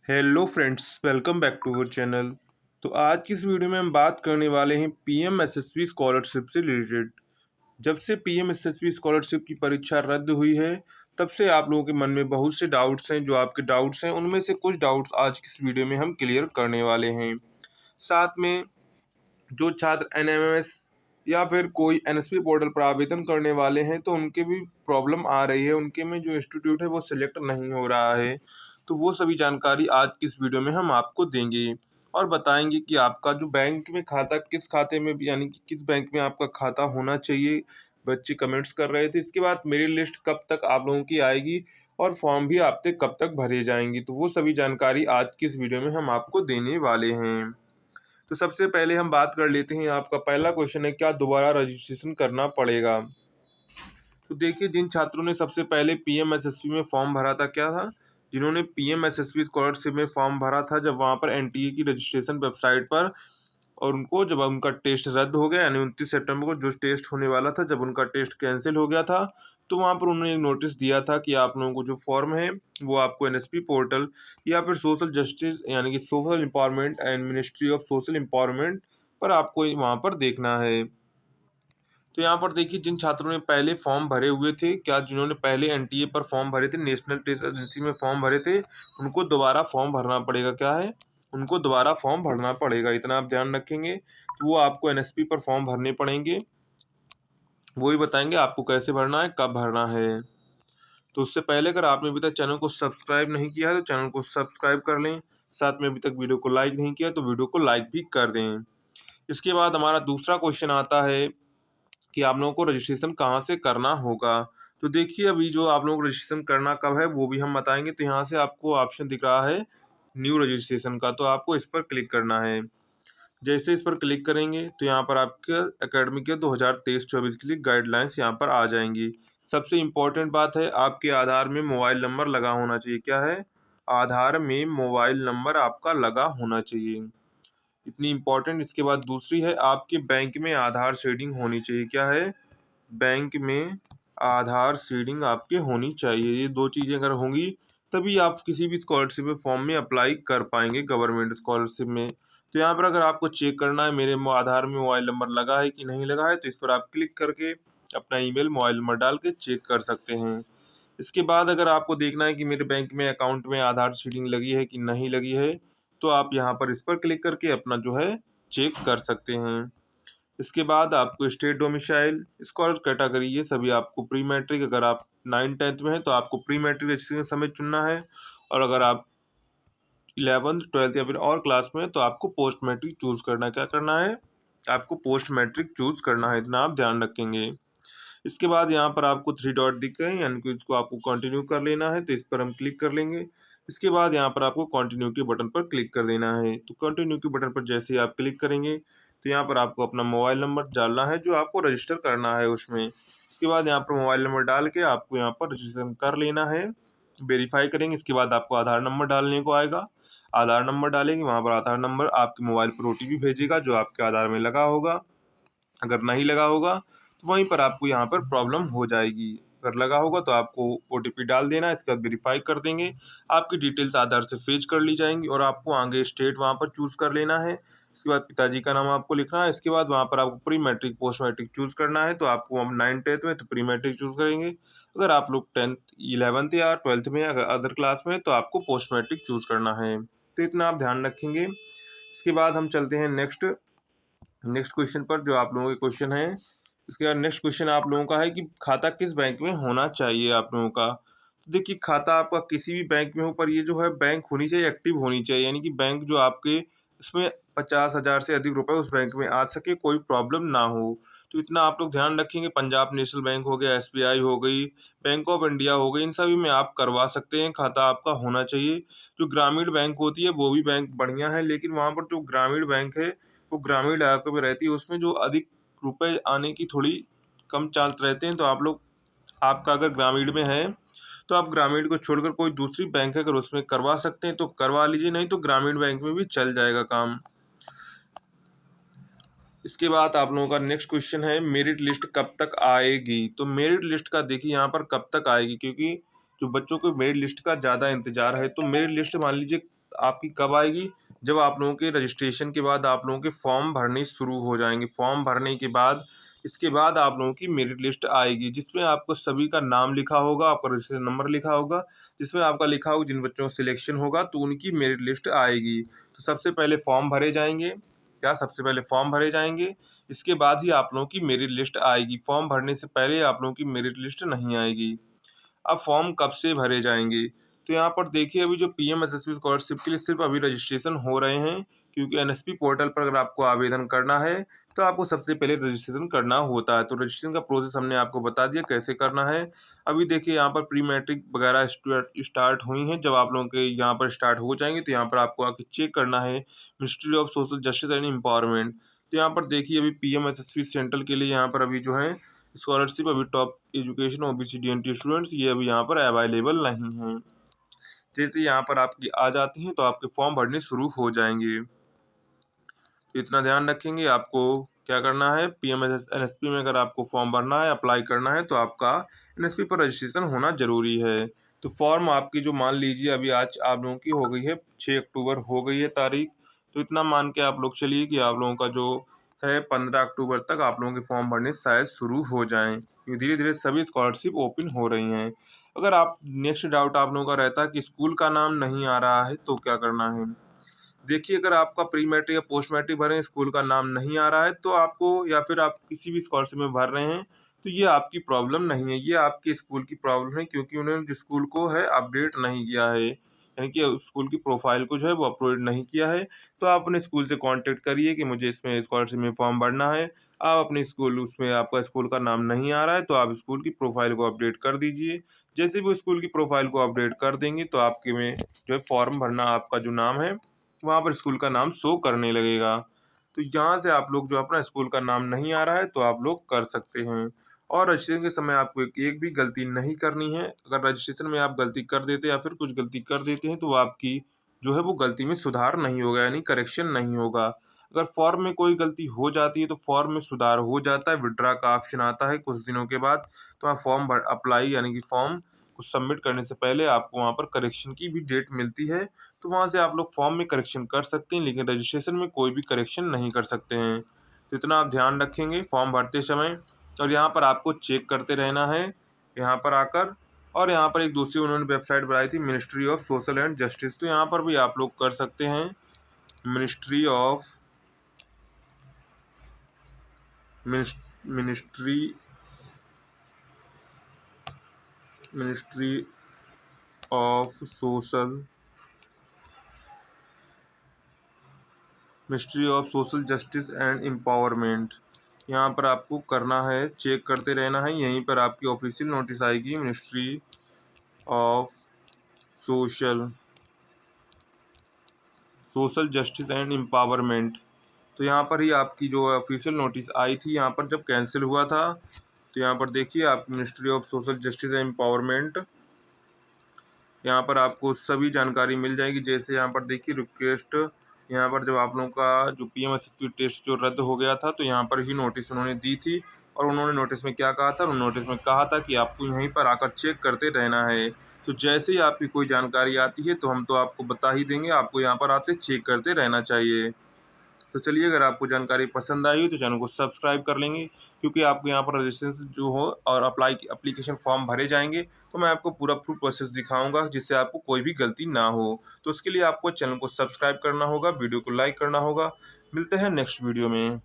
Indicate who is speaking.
Speaker 1: Hello friends, welcome back to our channel. तो आज की इस वीडियो में हम बात करने वाले हैं पीएम एसएसबी स्कॉलरशिप से रिलेटेड। जब से पीएम एसएसबी स्कॉलरशिप की परीक्षा रद्द हुई है, तब से आप लोगों के मन में बहुत से डाउट्स हैं। जो आपके डाउट्स हैं उनमें से कुछ डाउट्स आज की इस वीडियो में हम क्लियर करने वाले हैं। साथ में जो छात्र एनएमएमएस या फिर कोई एनएसपी पोर्टल पर आवेदन करने वाले हैं, तो उनके भी प्रॉब्लम आ रही है, उनके में जो इंस्टीट्यूट है वो सिलेक्ट नहीं हो रहा है। तो वो सभी जानकारी आज की इस वीडियो में हम आपको देंगे और बताएंगे कि आपका जो बैंक में खाता किस खाते में यानी कि किस बैंक में आपका खाता होना चाहिए। बच्चे कमेंट्स कर रहे थे। इसके बाद मेरी लिस्ट कब तक आप लोगों की आएगी और फॉर्म भी आपके कब तक भरे जाएंगी, तो वो सभी जानकारी आज की इस वीडियो में हम आपको देने वाले हैं। तो सबसे पहले हम बात कर लेते हैं। आपका पहला क्वेश्चन है, क्या दोबारा रजिस्ट्रेशन करना पड़ेगा? तो देखिए, जिन छात्रों ने सबसे पहले पीएमएसएसबी में फॉर्म भरा था, क्या था, जिन्होंने पीएमएसएसबी स्कॉलरशिप में फॉर्म भरा था, जब वहाँ पर एनटीए की रजिस्ट्रेशन वेबसाइट पर, और उनको जब उनका टेस्ट रद्द हो गया, यानी 29 सितंबर को जो टेस्ट होने वाला था, जब उनका टेस्ट कैंसिल हो गया था, तो वहाँ पर उन्होंने एक नोटिस दिया था कि आप लोगों को जो फॉर्म है वो आपको एनएसपी पोर्टल या फिर सोशल जस्टिस यानी कि social empowerment and ministry of social empowerment पर आपको वहाँ पर देखना है। तो यहाँ पर देखिए, जिन छात्रों ने पहले फॉर्म भरे हुए थे, क्या जिन्होंने पहले एनटीए पर फॉर्म भरे थे, नेशनल टेस्ट एजेंसी में फॉर्म भरे थे, उनको दोबारा फॉर्म भरना पड़ेगा। क्या है, उनको दोबारा फॉर्म भरना पड़ेगा, इतना आप ध्यान रखेंगे। तो वो आपको एनएसपी पर फॉर्म भरने पड़ेंगे, वो ही बताएंगे आपको कैसे भरना है, कब भरना है। तो उससे पहले अगर आपने अभी तक चैनल को सब्सक्राइब नहीं किया है तो चैनल को सब्सक्राइब कर लें। साथ में अभी तक वीडियो को लाइक नहीं किया तो वीडियो को लाइक भी कर दें। इसके बाद हमारा दूसरा क्वेश्चन आता है कि आप लोगों को रजिस्ट्रेशन कहाँ से करना होगा। तो देखिए, अभी जो आप लोगों को रजिस्ट्रेशन करना कब है वो भी हम बताएंगे। तो यहाँ से आपको ऑप्शन दिख रहा है न्यू रजिस्ट्रेशन का, तो आपको इस पर क्लिक करना है। जैसे इस पर क्लिक करेंगे तो यहाँ पर आपके एकेडमिक के 2023-24 के लिए गाइडलाइंस यहाँ पर आ जाएंगी। सबसे इम्पोर्टेंट बात है, आपके आधार में मोबाइल नंबर लगा होना चाहिए। क्या है, आधार में मोबाइल नंबर आपका लगा होना चाहिए, इतनी इम्पोर्टेंट। इसके बाद दूसरी है, आपके बैंक में आधार सीडिंग होनी चाहिए। क्या है, बैंक में आधार सीडिंग आपके होनी चाहिए। ये दो चीज़ें अगर होंगी तभी आप किसी भी स्कॉलरशिप में फॉर्म में अप्लाई कर पाएंगे, गवर्नमेंट स्कॉलरशिप में। तो यहाँ पर अगर आपको चेक करना है मेरे आधार में मोबाइल नंबर लगा है कि नहीं लगा है, तो इस पर आप क्लिक करके अपना ईमेल मोबाइल नंबर डाल के चेक कर सकते हैं। इसके बाद अगर आपको देखना है कि मेरे बैंक में अकाउंट में आधार सीडिंग लगी है कि नहीं लगी है, तो आप यहाँ पर इस पर क्लिक करके अपना जो है चेक कर सकते हैं। इसके बाद आपको स्टेट डोमिसाइल, स्कॉलर कैटेगरी, ये सभी आपको प्री मैट्रिक, अगर आप 9th-10th में हैं तो आपको प्री मैट्रिक रजिस्ट्रेशन समय चुनना है, और अगर आप 11th 12th या फिर और क्लास में हैं तो आपको पोस्ट मैट्रिक चूज़ करना है। क्या करना है, आपको पोस्ट मैट्रिक चूज़ करना है, इतना आप ध्यान रखेंगे। इसके बाद यहाँ पर आपको 3 डॉट दिख रहे हैं, यानी कि इसको आपको कंटिन्यू कर लेना है, तो इस पर हम क्लिक कर लेंगे। इसके बाद यहाँ पर आपको कंटिन्यू के बटन पर क्लिक कर देना है। तो कंटिन्यू के बटन पर जैसे ही आप क्लिक करेंगे तो यहाँ पर आपको अपना मोबाइल नंबर डालना है जो आपको रजिस्टर करना है उसमें। इसके बाद यहाँ पर मोबाइल नंबर डाल के आपको यहाँ पर रजिस्ट्रेशन कर लेना है, वेरीफाई करेंगे। इसके बाद आपको आधार नंबर डालने को आएगा, आधार नंबर डालेंगे, वहाँ पर आधार नंबर आपके मोबाइल पर ओटीपी भेजेगा जो आपके आधार में लगा होगा। अगर नहीं लगा होगा तो वहीं पर आपको यहाँ पर प्रॉब्लम हो जाएगी। अगर लगा होगा तो आपको ओटीपी डाल देना है, इसके बाद वेरीफाई कर देंगे, आपकी डिटेल्स आधार से फेच कर ली जाएंगी और आपको आगे स्टेट वहाँ पर चूज़ कर लेना है। इसके बाद पिताजी का नाम आपको लिखना है। इसके बाद वहाँ पर आपको pre matric post matric choose करना है, तो आपको हम 9th-10th में तो प्री मैट्रिक चूज़ करेंगे। अगर आप लोग 10th 11th या 12th में अगर अदर क्लास में तो आपको पोस्ट मैट्रिक चूज़ करना है। तो इतना आप ध्यान रखेंगे। इसके बाद हम चलते हैं नेक्स्ट नेक्स्ट क्वेश्चन पर, जो आप लोगों के क्वेश्चन है। इसके बाद नेक्स्ट क्वेश्चन आप लोगों का है कि खाता किस बैंक में होना चाहिए आप लोगों का। तो देखिए, खाता आपका किसी भी बैंक में हो, पर ये जो है बैंक होनी चाहिए, एक्टिव होनी चाहिए, यानी कि बैंक जो आपके इसमें 50,000 से अधिक रुपए उस बैंक में आ सके, कोई प्रॉब्लम ना हो। तो इतना आप लोग ध्यान रखेंगे। पंजाब नेशनल बैंक हो गया, एसबीआई हो गई, बैंक ऑफ इंडिया हो गई, इन सभी में आप करवा सकते हैं, खाता आपका होना चाहिए। जो ग्रामीण बैंक होती है वो भी बैंक बढ़िया है, लेकिन वहाँ पर जो ग्रामीण बैंक है वो ग्रामीण इलाकों में रहती है, उसमें जो अधिक रुपए आने की थोड़ी कम चांस रहते हैं। तो आप लोग, आपका अगर ग्रामीण में है तो आप ग्रामीण को छोड़कर कोई दूसरी बैंक है अगर उसमें करवा सकते हैं तो करवा लीजिए, नहीं तो ग्रामीण बैंक में भी चल जाएगा काम। इसके बाद आप लोगों का नेक्स्ट क्वेश्चन है, मेरिट लिस्ट कब तक आएगी। तो मेरिट लिस्ट का देखिए यहाँ पर कब तक आएगी, क्योंकि जो बच्चों को मेरिट लिस्ट का ज़्यादा इंतजार है, तो मेरिट लिस्ट मान लीजिए आपकी कब आएगी? जब आप लोगों के रजिस्ट्रेशन के बाद आप लोगों के फॉर्म भरने शुरू हो जाएंगे। फॉर्म भरने के बाद इसके बाद आप लोगों की मेरिट लिस्ट आएगी, जिसमें आपको सभी का नाम लिखा होगा, आपका रजिस्ट्रेशन नंबर लिखा होगा, जिसमें आपका लिखा होगा जिन बच्चों का सिलेक्शन होगा तो उनकी मेरिट लिस्ट आएगी। तो सबसे पहले फॉर्म भरे जाएंगे। क्या सबसे पहले फॉर्म भरे जाएंगे, इसके बाद ही आप लोगों की मेरिट लिस्ट आएगी। फॉर्म भरने से पहले आप लोगों की मेरिट लिस्ट नहीं आएगी। अब फॉर्म कब से भरे जाएंगे? तो यहाँ पर देखिए, अभी जो पीएम एसएसबी स्कॉलरशिप के लिए सिर्फ अभी रजिस्ट्रेशन हो रहे हैं, क्योंकि एनएसपी पोर्टल पर अगर आपको आवेदन करना है तो आपको सबसे पहले रजिस्ट्रेशन करना होता है। तो रजिस्ट्रेशन का प्रोसेस हमने आपको बता दिया कैसे करना है। अभी देखिए, यहाँ पर प्री मैट्रिक वगैरह स्टार्ट हुई हैं। जब आप लोगों के यहाँ पर स्टार्ट हो जाएंगे तो यहाँ पर आपको आके चेक करना है ministry of social justice and empowerment. तो यहाँ पर देखिए, अभी पीएम एसएसबी सेंट्रल के लिए यहाँ पर अभी जो है स्कॉलरशिप, अभी top education OBC DNT students, ये अभी यहाँ पर अवेलेबल नहीं है। जैसे यहाँ पर आपकी आ जाती हैं तो आपके फॉर्म भरने शुरू हो जाएंगे। तो इतना ध्यान रखेंगे, आपको क्या करना है, पीएम एनएसपी में अगर आपको फॉर्म भरना है, अप्लाई करना है, तो आपका एनएसपी पर रजिस्ट्रेशन होना जरूरी है। तो फॉर्म आपकी जो मान लीजिए अभी आज आप लोगों की हो गई है 6 अक्टूबर हो गई है तारीख, तो इतना मान के आप लोग चलिए कि आप लोगों का जो है 15 अक्टूबर तक आप लोगों के फॉर्म भरने शायद शुरू हो जाएं, क्योंकि धीरे धीरे सभी स्कॉलरशिप ओपन हो रही हैं। अगर आप नेक्स्ट डाउट आप लोगों का रहता है कि स्कूल का नाम नहीं आ रहा है तो क्या करना है? देखिए, अगर आपका प्री मैट्रिक या पोस्ट मैट्रिक भर रहे हैं, स्कूल का नाम नहीं आ रहा है, तो आपको, या फिर आप किसी भी स्कॉलरशिप में भर रहे हैं, तो ये आपकी प्रॉब्लम नहीं है, ये आपके स्कूल की प्रॉब्लम है, क्योंकि उन्होंने जो स्कूल को है अपडेट नहीं किया है, यानी कि उस स्कूल की प्रोफाइल को जो है वो अपलोड नहीं किया है। तो आप अपने स्कूल से कॉन्टेक्ट करिए कि मुझे इसमें स्कॉलरशिप में फॉर्म भरना है। आप अपने स्कूल, उसमें आपका स्कूल का नाम नहीं आ रहा है, तो आप स्कूल की प्रोफाइल को अपडेट कर दीजिए। जैसे भी स्कूल की प्रोफाइल को अपडेट कर देंगे तो आपके में जो है फॉर्म भरना, आपका जो नाम है वहाँ पर स्कूल का नाम शो करने लगेगा। तो यहाँ से आप लोग जो अपना स्कूल का नाम नहीं आ रहा है तो आप लोग कर सकते हैं। और रजिस्ट्रेशन के समय आपको एक भी गलती नहीं करनी है। अगर रजिस्ट्रेशन में आप गलती कर देते या फिर कुछ गलती कर देते हैं तो वो आपकी जो है वो गलती में सुधार नहीं होगा, यानी करेक्शन नहीं होगा। अगर फॉर्म में कोई गलती हो जाती है तो फॉर्म में सुधार हो जाता है, विड्रा का ऑप्शन आता है कुछ दिनों के बाद। तो आप फॉर्म भर अप्लाई, यानी कि फॉर्म को सबमिट करने से पहले आपको वहाँ पर करेक्शन की भी डेट मिलती है, तो वहाँ से आप लोग फॉर्म में करेक्शन कर सकते हैं, लेकिन रजिस्ट्रेशन में कोई भी करेक्शन नहीं कर सकते हैं। तो इतना आप ध्यान रखेंगे फॉर्म भरते समय। और यहाँ पर आपको चेक करते रहना है यहाँ पर आकर। और यहाँ पर एक दूसरी उन्होंने वेबसाइट बनाई थी, ministry of social and justice, तो यहाँ पर भी आप लोग कर सकते हैं। Ministry of ministry ministry of social ministry of social justice and empowerment, यहाँ पर आपको करना है, चेक करते रहना है। यहीं पर आपकी ऑफिशियल नोटिस आएगी, ministry of social justice and empowerment. तो यहाँ पर ही आपकी जो ऑफिशियल नोटिस आई थी, यहाँ पर जब कैंसिल हुआ था, तो यहाँ पर देखिए आप ministry of social justice and empowerment, यहाँ पर आपको सभी जानकारी मिल जाएगी। जैसे यहाँ पर देखिए रिक्वेस्ट, यहाँ पर जब आप लोगों का जो पीएमएसएसबी टेस्ट जो रद्द हो गया था, तो यहाँ पर ही नोटिस उन्होंने दी थी। और उन्होंने नोटिस में क्या कहा था, उन्होंने नोटिस में कहा था कि आपको यहीं पर आकर चेक करते रहना है। तो जैसे ही आपकी कोई जानकारी आती है तो हम तो आपको बता ही देंगे, आपको यहाँ पर आते चेक करते रहना चाहिए। तो चलिए, अगर आपको जानकारी पसंद आई हो तो चैनल को सब्सक्राइब कर लेंगे, क्योंकि आपको यहाँ पर रजिस्ट्रेशन जो हो और एप्लीकेशन फॉर्म भरे जाएंगे तो मैं आपको पूरा फुल प्रोसेस दिखाऊंगा, जिससे आपको कोई भी गलती ना हो। तो उसके लिए आपको चैनल को सब्सक्राइब करना होगा, वीडियो को लाइक करना होगा। मिलते हैं नेक्स्ट वीडियो में।